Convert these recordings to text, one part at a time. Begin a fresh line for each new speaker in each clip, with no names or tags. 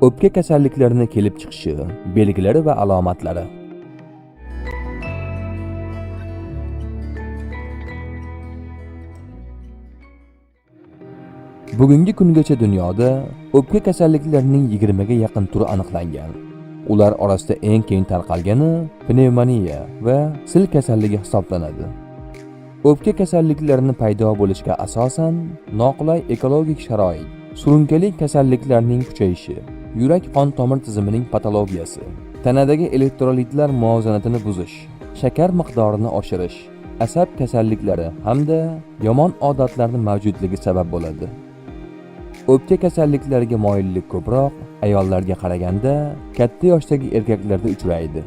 O'pka kasalliklarining kelib chiqishi, belgilari va alomatlari. Bugungi kungacha dunyoda o'pka kasalliklarining 20 ga yaqin turi aniqlangan. Ular orasida eng keng tarqalgani pnevmoniya va sil kasalligi hisoblanadi. O'pka kasalliklarini paydo bo'lishiga asosan noqulay ekologik sharoit, surunkali kasalliklarning kuchayishi, yurak-qon tomir tizimining patologiyasi, tanadagi elektrolitlar muvozanatini buzish, shakar miqdorini oshirish, asab kasalliklari hamda yomon odatlarning mavjudligi sabab bo'ladi. O'pka kasalliklariga moyillik ko'proq ayollarga qaraganda katta yoshdagi erkaklarda uchraydi.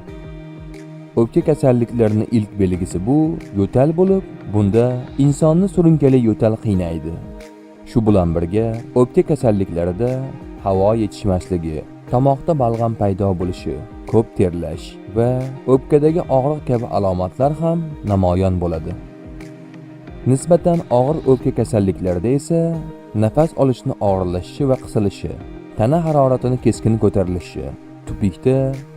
O'pka kasalliklarining ilk belgisi bu yo'tal bo'lib, bunda insonni surunkali yo'tal qiynaydi. Shu bilan birga o'pka kasalliklarida havo yetishmasligi, tomoqda balg'am paydo bo'lishi, ko'p terlash va o'pkadagi og'riq kabi alomatlar ham namoyon bo'ladi. Nisbatan og'ir o'pka kasalliklarida esa nafas olishni og'irlashishi va qisilishi, tana haroratining keskin ko'tarilishi, tupikda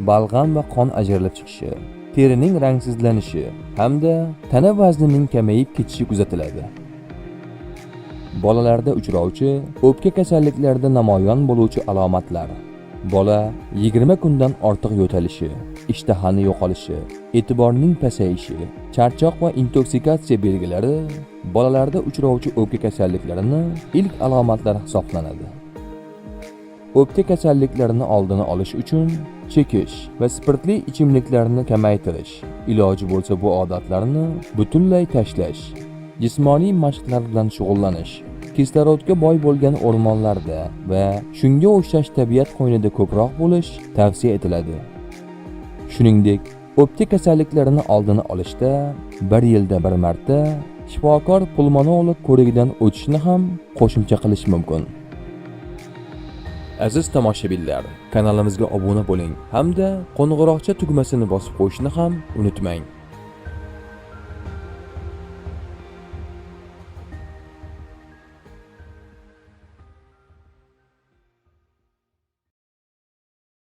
balg'am va qon ajralib chiqishi, terining rangsizlanishi hamda tana vaznining kamayib ketishi kuzatiladi. Bolalarda uchrovchi o'pka kasalliklarida namoyon bo'luvchi alomatlar: bola 20 kundan ortiq yo'talishi, ishtahani yo'qolishi, e'tiborning pasayishi, charchoq va intoksikatsiya belgilari bolalarda uchrovchi o'pka kasalliklarining ilk alomatlari hisoblanadi. O'pka kasalliklarini oldini olish uchun chekish va spirtli ichimliklarni kamaytirish, iloji bo'lsa bu odatlarni butunlay tashlash, jismoniy mashqlar bilan shug'ullanish, kislorodga boy bo'lgan o'rmonlarda va shunga o'xshash tabiat qo'ynida ko'proq bo'lish tavsiya etiladi. Shuningdek, o'pka kasalliklarini oldini olishda 1 yilda bir marta shifokor pulmonolog ko'rigidan o'tishni ham qo'shimcha qilish mumkin. Aziz tomoshabinlar, kanalimizga obuna bo'ling hamda qo'ng'iroqcha tugmasini bosib qo'yishni ham unutmang.